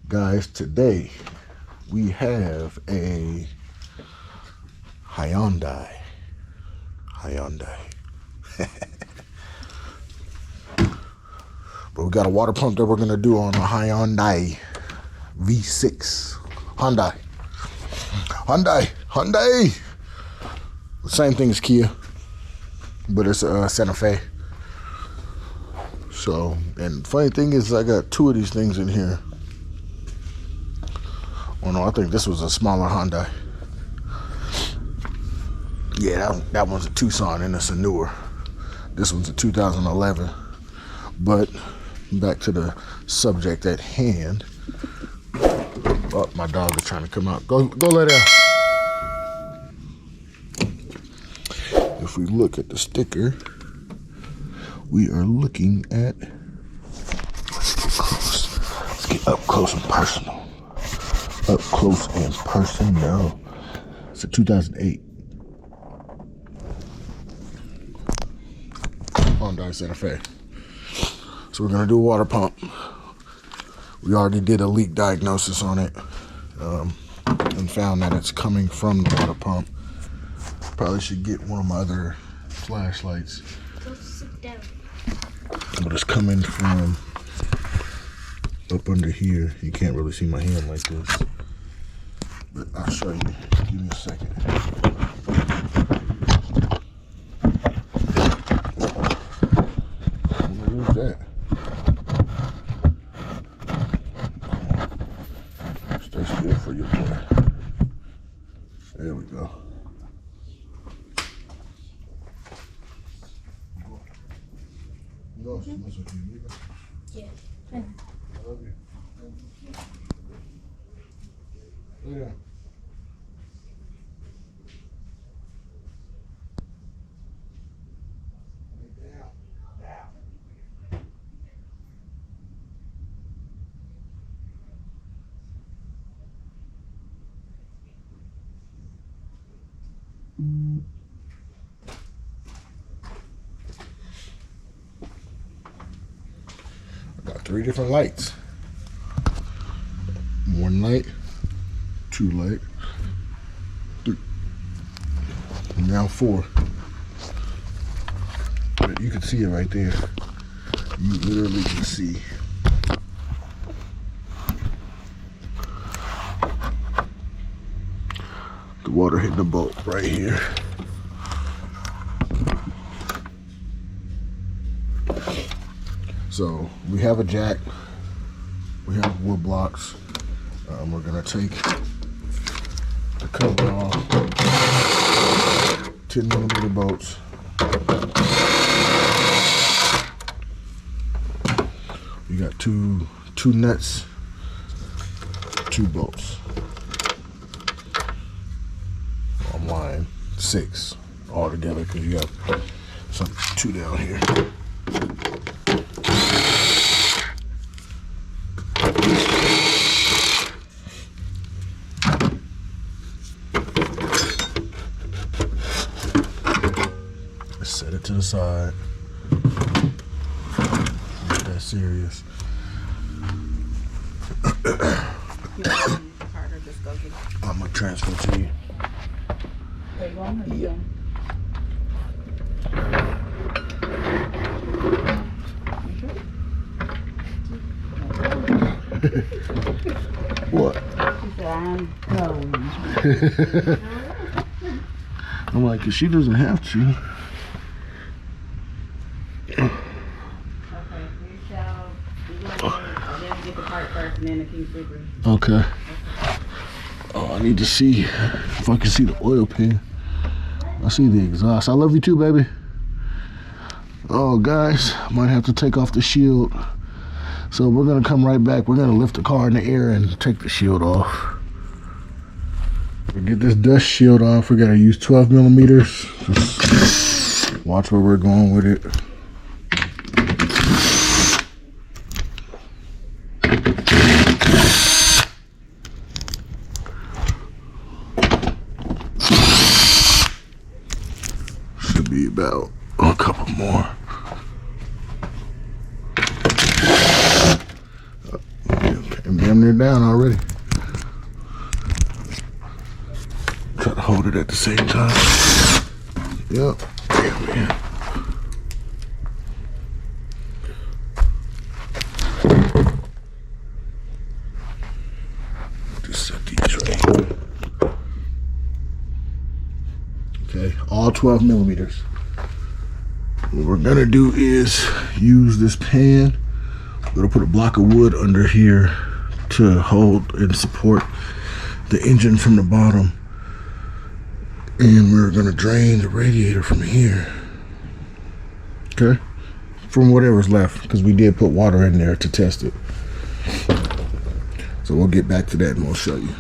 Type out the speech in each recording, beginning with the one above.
Guys, today we have a Hyundai. But we got a water pump that we're gonna do on a Hyundai V6. Hyundai. Same thing as Kia, but it's a Santa Fe. So, and funny thing is, I got two of these things in here. Oh no, I think this was a smaller Hyundai. Yeah, that one's a Tucson and it's a newer. This one's a 2011. But back to the subject at hand. Oh, my dog is trying to come out. Go lay down. If we look at the sticker, we are looking at, let's get close. Let's get up close and personal. Up close and personal. It's a 2008 Hyundai Santa Fe. So we're gonna do a water pump. We already did a leak diagnosis on it and found that it's coming from the water pump. Probably should get one of my other flashlights. Go sit down. But it's coming from up under here. You can't really see my hand like this. But I'll show you. Give me a second. What is that? Stay still for your boy. There we go. No, she must have been leaving. Yeah. I love you. Lay down. I got 3 different lights. 1 light, 2 light, 3, and now 4. But you can see it right there. You literally can see. The water hitting the bolt right here. So we have a jack, we have wood blocks. We're gonna take the cover off, 10mm bolts. We got two nuts, 2 bolts. I'm lying, 6 all together because you got some 2 down here. Set it to the side. Not that serious. I'm gonna transfer to you. Yeah. What? I'm like, 'cause she doesn't have to. Okay. Oh, I need to see if I can see the oil pan. I see the exhaust. I love you too, baby. Oh, guys, might have to take off the shield. So we're gonna come right back. We're gonna lift the car in the air and take the shield off. We get this dust shield off. We gotta use 12mm. Just watch where we're going with it. Should be about a couple more. I'm damn near her down already. Try to hold it at the same time. Yep. There we go. Just set these right. Okay, all 12 millimeters. What we're gonna do is use this pan. We're gonna put a block of wood under here to hold and support the engine from the bottom. And we're gonna drain the radiator from here. Okay? From whatever's left, because we did put water in there to test it. So we'll get back to that and we'll show you.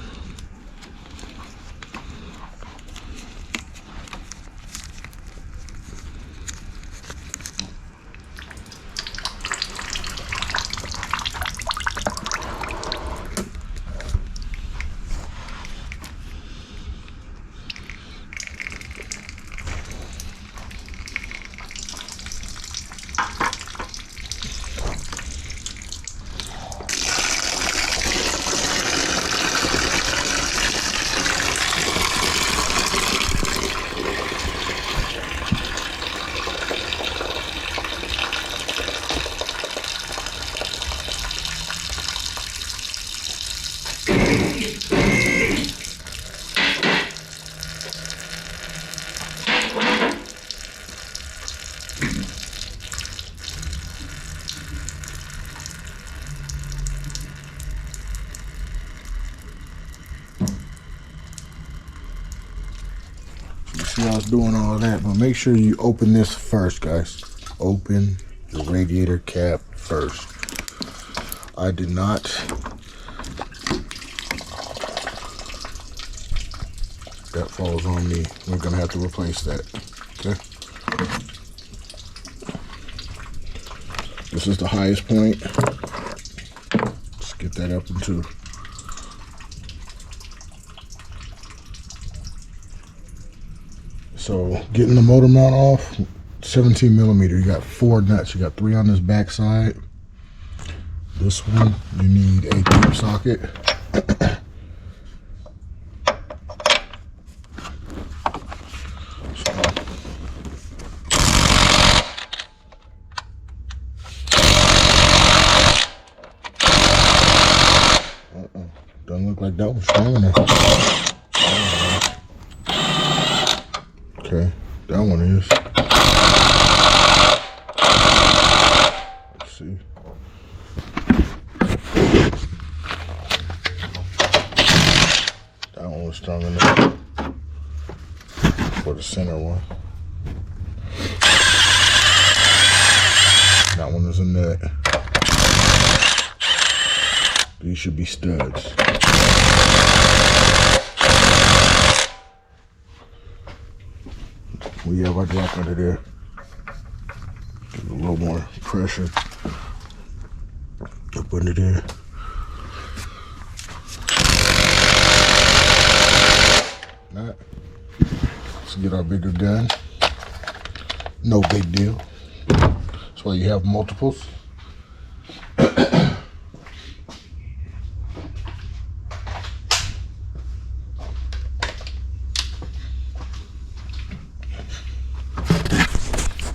See, I was doing all that, but make sure you open this first, guys. Open the radiator cap first. I did not. That falls on me. We're gonna have to replace that. Okay. This is the highest point. Let's get that up into. So getting the motor mount off, 17 millimeter. You got 4 nuts. You got 3 on this back side. This one you need a tube socket. Doesn't look like that was strong enough. Okay, that one is. Let's see. That one was strong enough for the center one. That one is a nut. These should be studs. We have our drop under there. Give it a little more pressure up under there. Not. Let's get our bigger gun. No big deal. That's why you have multiples.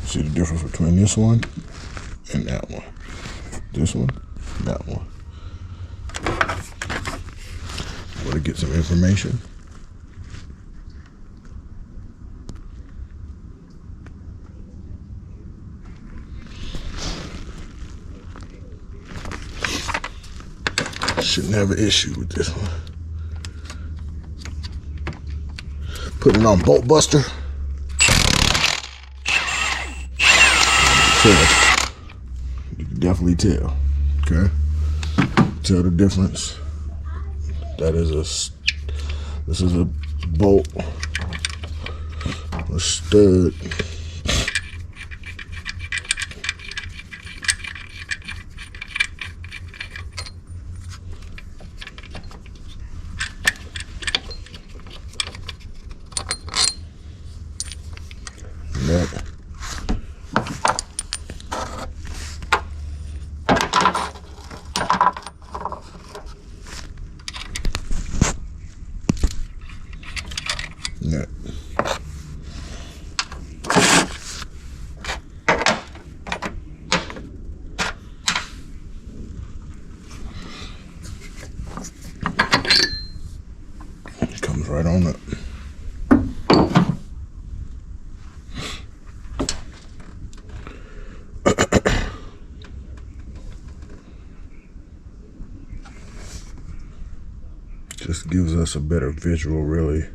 See the difference between this one and that one. This one, that one. Want to get some information? Shouldn't have an issue with this one. Put it on bolt buster. You can definitely tell. Okay, tell the difference. That is this is a bolt, a stud. That. right on it. Just gives us a better visual, really.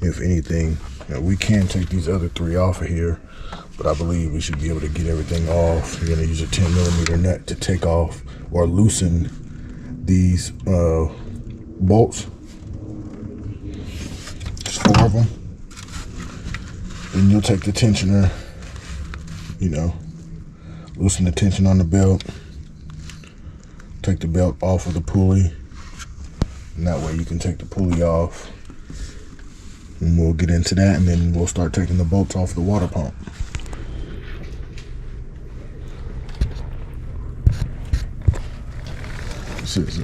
If anything, we can take these other 3 off of here, but I believe we should be able to get everything off. You're gonna use a 10mm nut to take off or loosen these bolts. Just 4 of them. Then you'll take the tensioner, loosen the tension on the belt, take the belt off of the pulley, and that way you can take the pulley off. And we'll get into that, and then we'll start taking the bolts off the water pump. This is a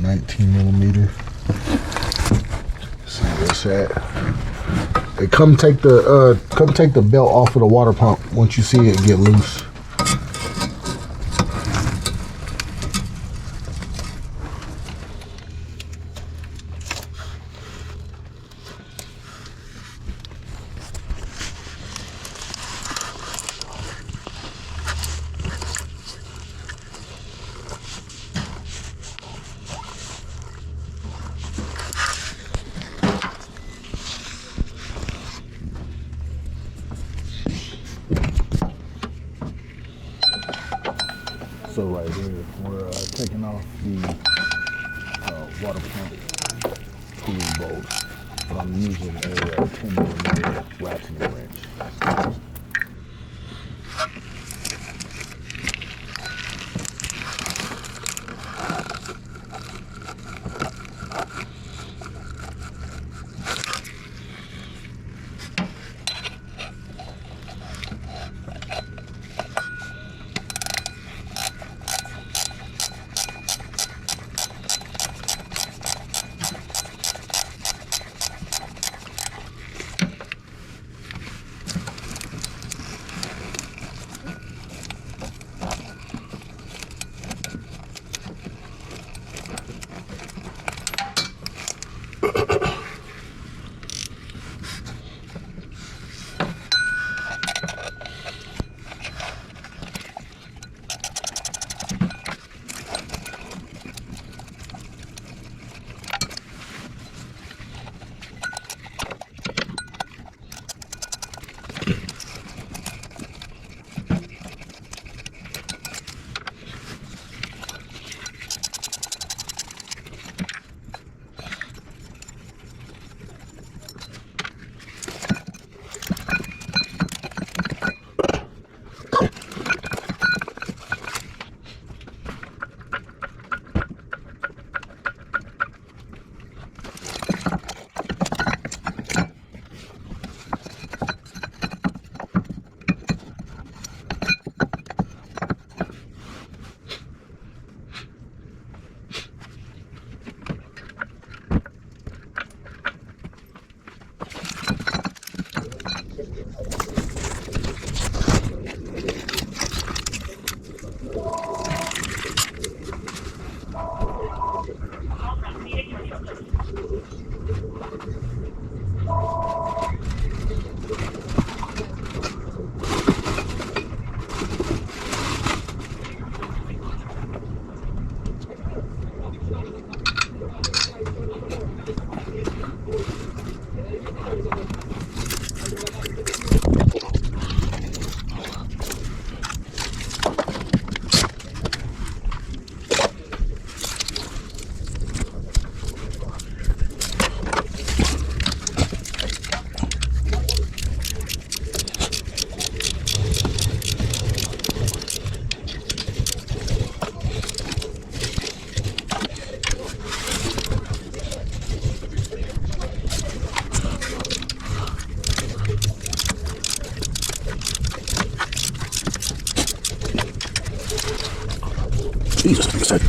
19mm. See where it's at. Hey, come take the belt off of the water pump once you see it get loose. So right here, we're taking off the water pump pulley bolt, but I'm using a 10mm ratchet wrench. Jesus, like I said.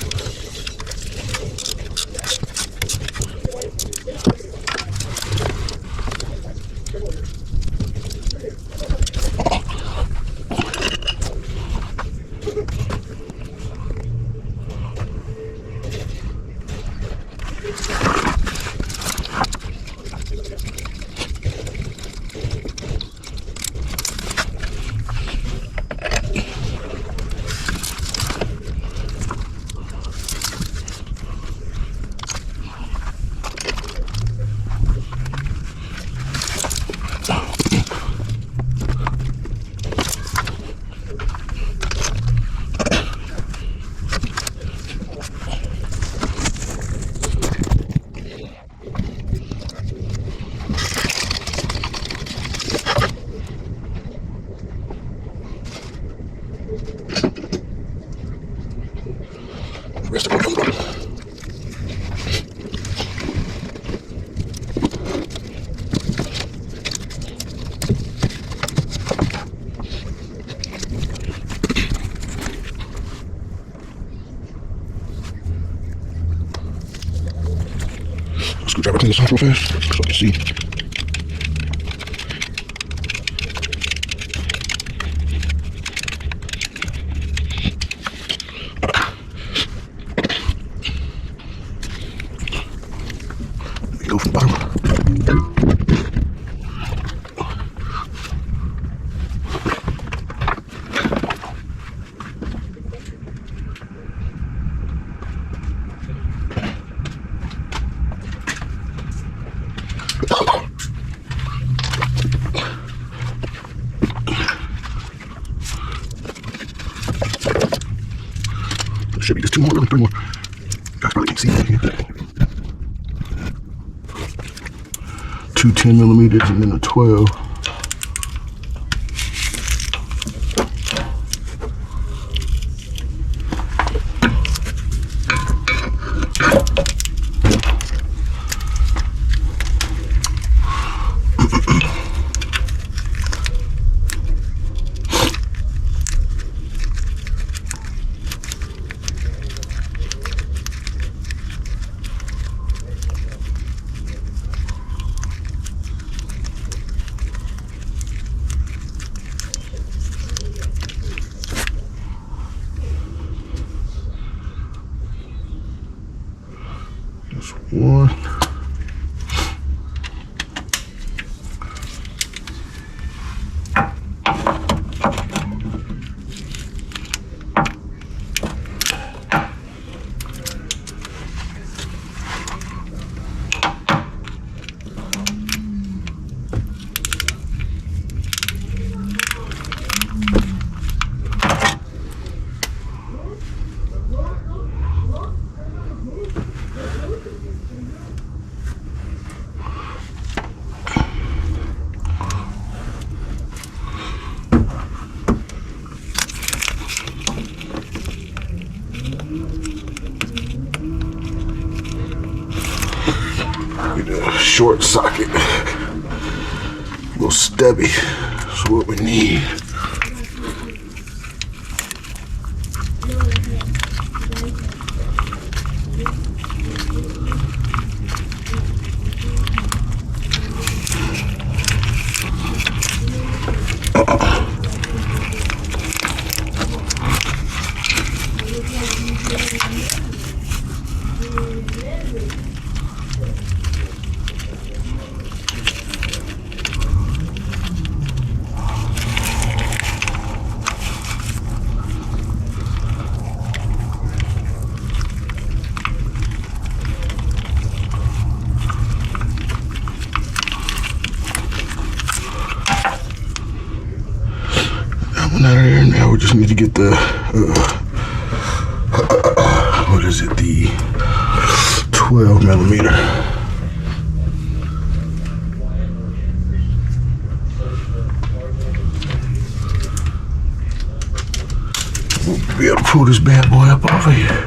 real fast so I can see. Let me go from the bottom. Should be just 2 more, really 3 more. You guys probably can't see it here. 2 10mm and then a 12. Just one. Get a short socket, a little stubby. That's what we need. Out of there. Now we just need to get the what is it, the 12mm. We'll be able to pull this bad boy up off of here.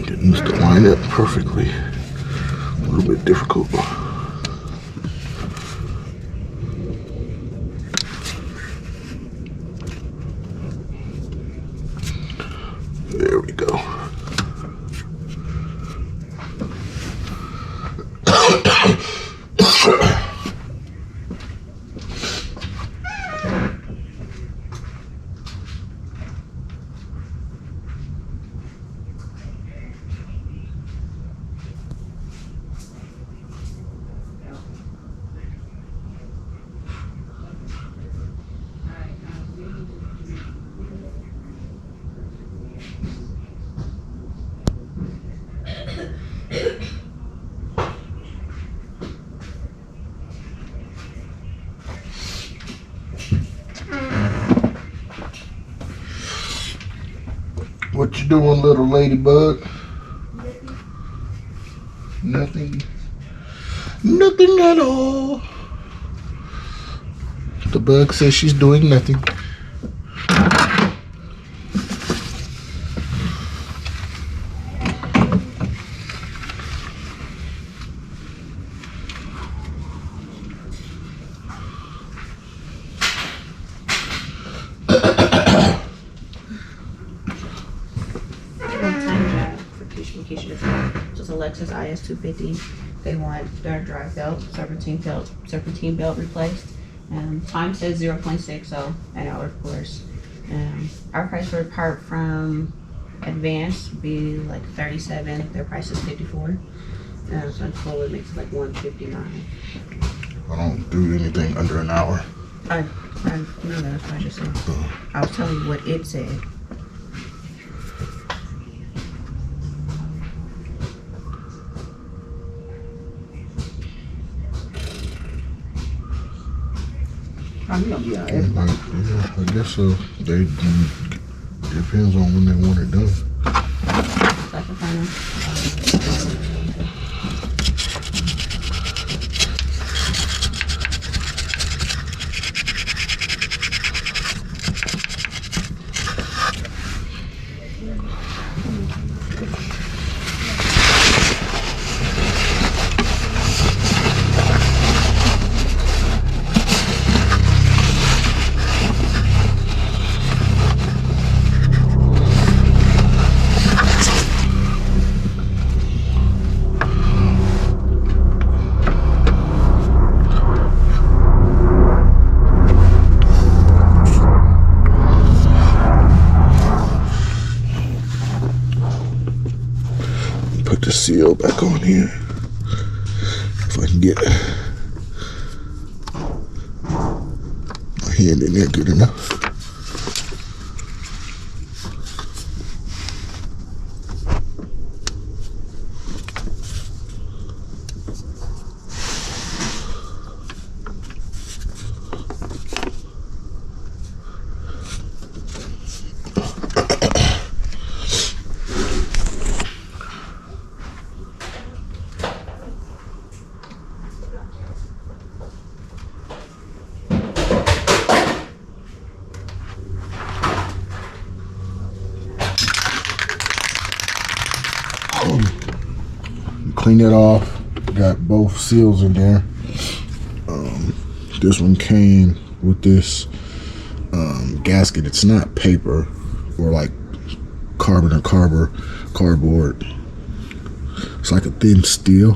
Getting this to line up perfectly. A little bit difficult. There we go. What you doing, little ladybug? Nothing. Nothing at all. The bug says she's doing nothing. Just a Lexus IS 250. They want their drive belt, serpentine belt replaced. Time says 0.6, so an hour, of course. Our price for a part from Advance would be like 37. Their price is 54. So in total it makes like 159. I don't do anything under an hour. I no, that's what I just said. I was telling you what it said. I'm gonna be alright. Yeah, I guess so. They depends on when they want it done. That's the final. the seal back on here. If I can get my hand in there good enough. Clean it off. Got both seals in there. This one came with this gasket. It's not paper or like carbon or cardboard. It's like a thin steel.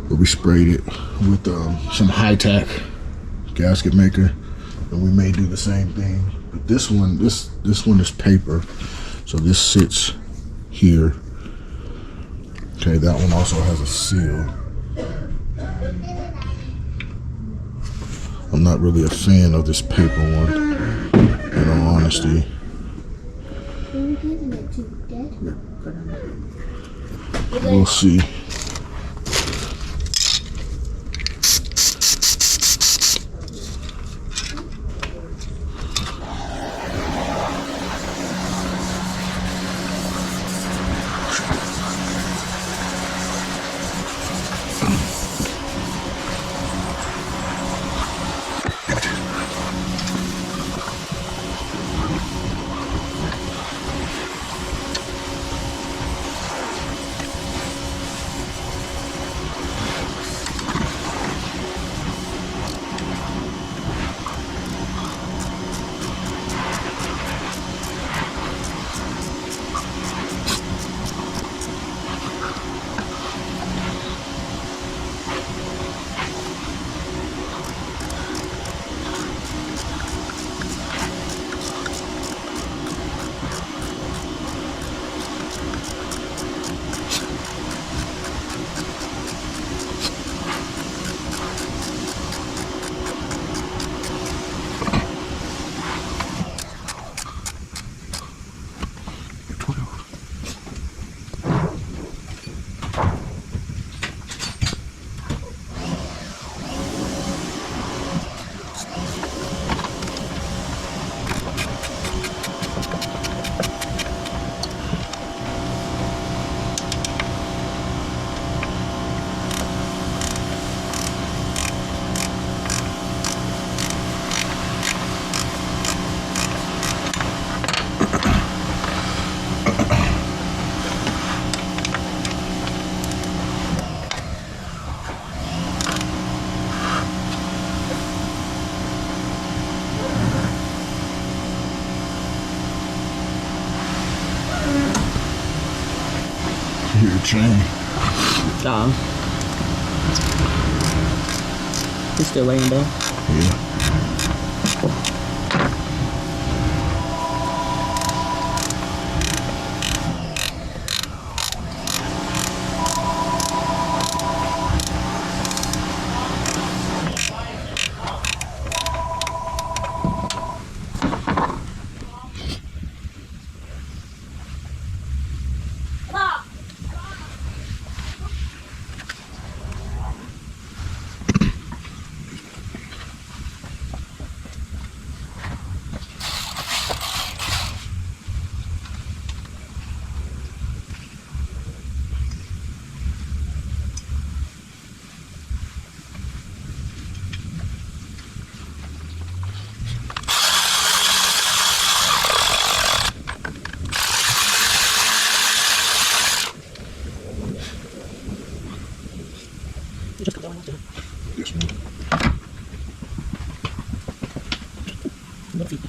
But we sprayed it with some high-tack gasket maker, and we may do the same thing. But this one is paper, so this sits here. Okay, that one also has a seal. I'm not really a fan of this paper one, in all honesty. We'll see. Your chain. Oh. He's still laying down? Yeah. You just come down after. Yes, ma'am. What feet?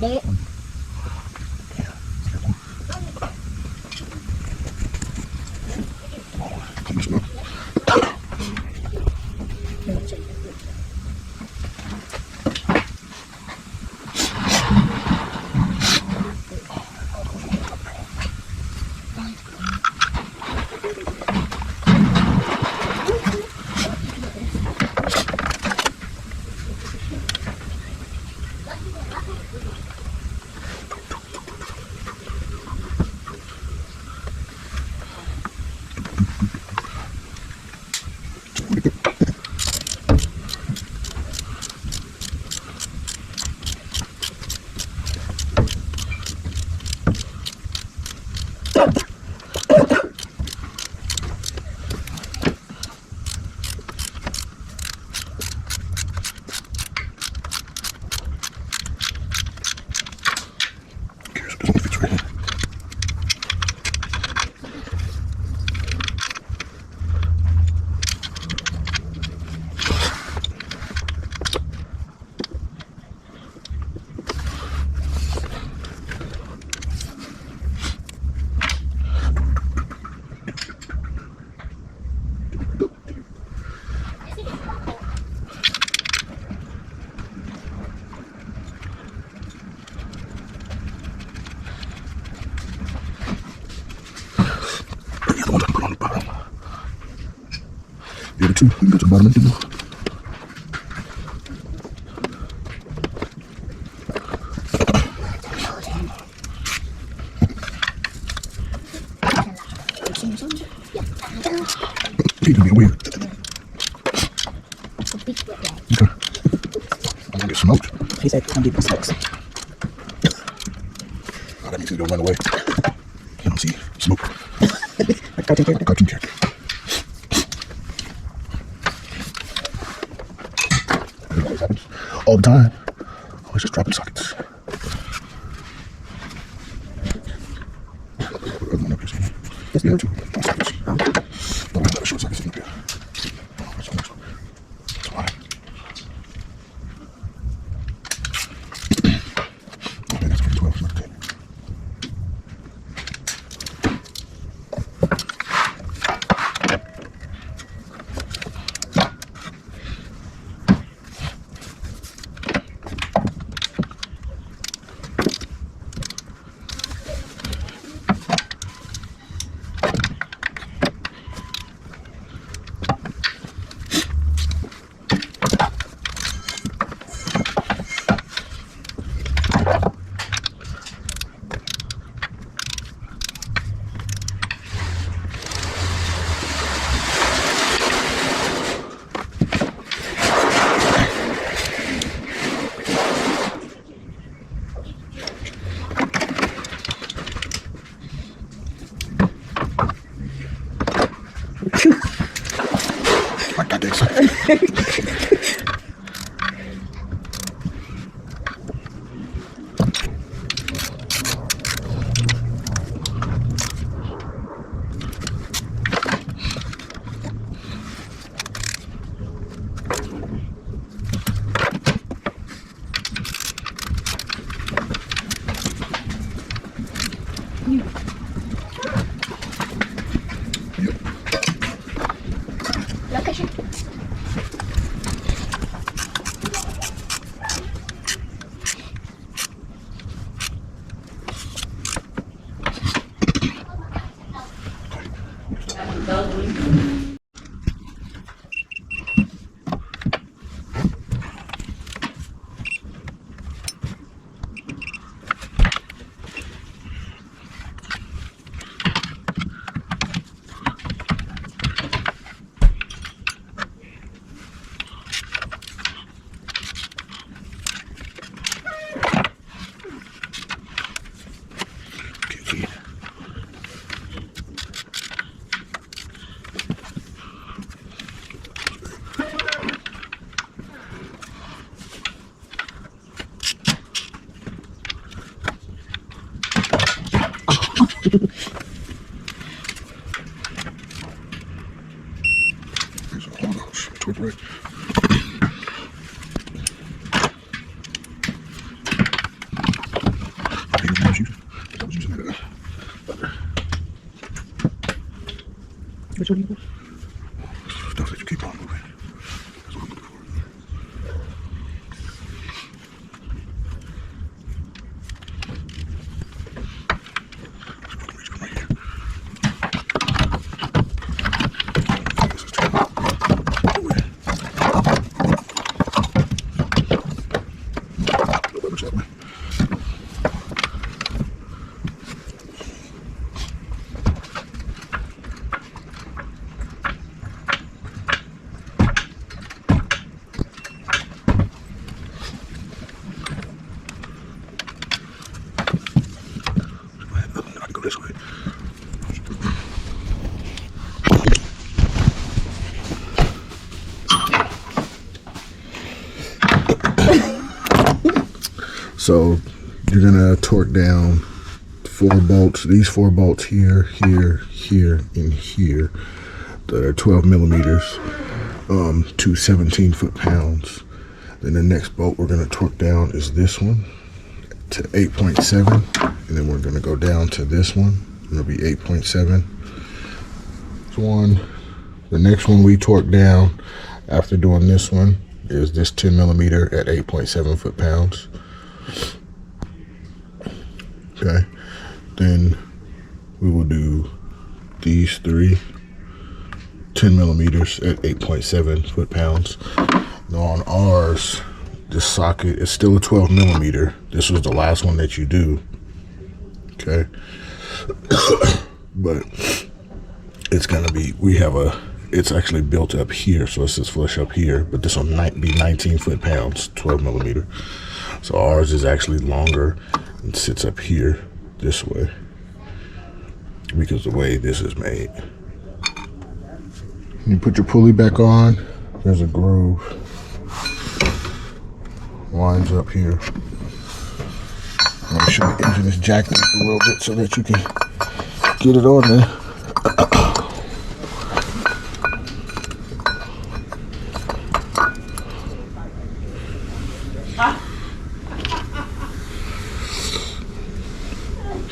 dang it. The other two, you got the bottom of the table. He's gonna be weird. Okay. I'm gonna get smoked. He said, "Come get the smokes." Oh, that means he's gonna run away. You don't see smoke. Like cartoon character. Cartoon character. It always happens. All the time. Always just dropping sockets. Yes, Yeah, you. two sockets. Oh. Don't have short sockets in up here. That's why. Okay, that's pretty 12. Not 10. I got this. Location. Towards right. Which one do you want? Stuff that you keep on moving. That's what I'm looking for. Come right here. This is too low. Move it. A little bit that way. I can go this way. So you're gonna torque down 4 bolts. These 4 bolts here, here, here, and here that are 12 millimeters to 17 foot-pounds. Then the next bolt we're gonna torque down is this one to 8.7, and then we're gonna go down to this one. It'll be 8.7. This one. The next one we torque down after doing this one is this 10 millimeter at 8.7 foot-pounds. Okay, then we will do these 3 10 millimeters at 8.7 foot-pounds. Now on ours, this socket is still a 12 millimeter. This was the last one that you do. Okay, but it's gonna be, it's actually built up here, so it says flush up here, but this will be 19 foot-pounds, 12 millimeter. So ours is actually longer and sits up here this way because the way this is made. You put your pulley back on, there's a groove. Lines up here. Make sure the engine is jacked up a little bit so that you can get it on there.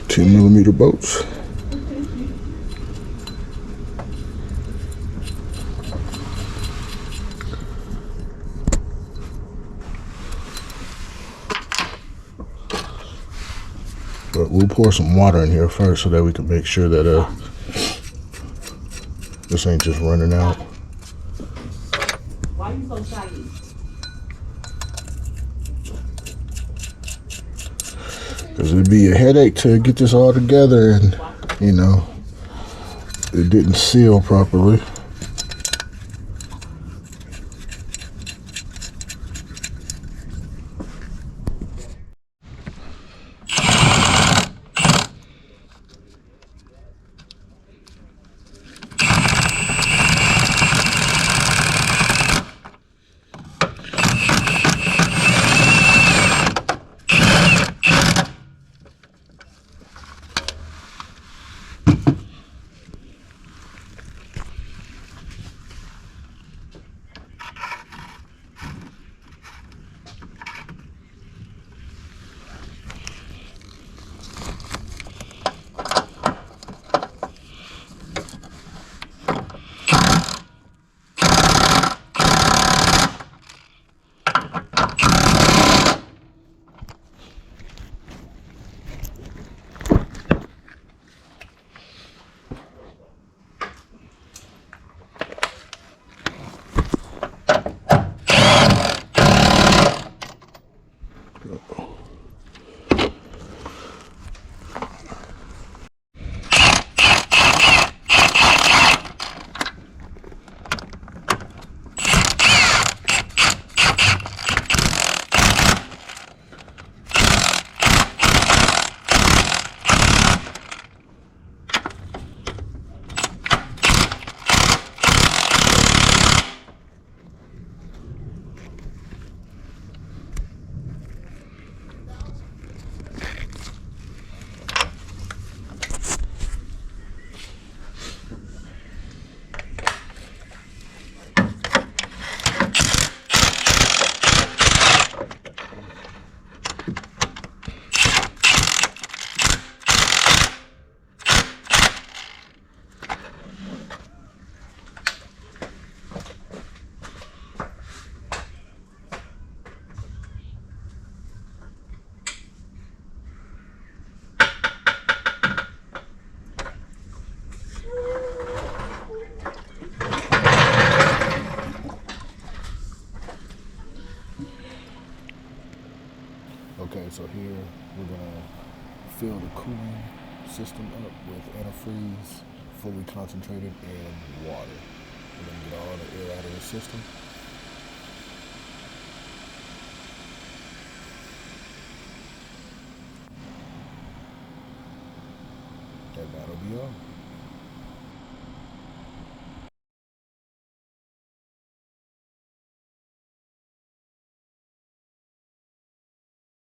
10 millimeter bolts. But we'll pour some water in here first so that we can make sure that this ain't just running out. Why are you so shy? Because it'd be a headache to get this all together and, you know, it didn't seal properly. So here we're gonna fill the cooling system up with antifreeze, fully concentrated in water. We're gonna get all the air out of the system. And that'll be all.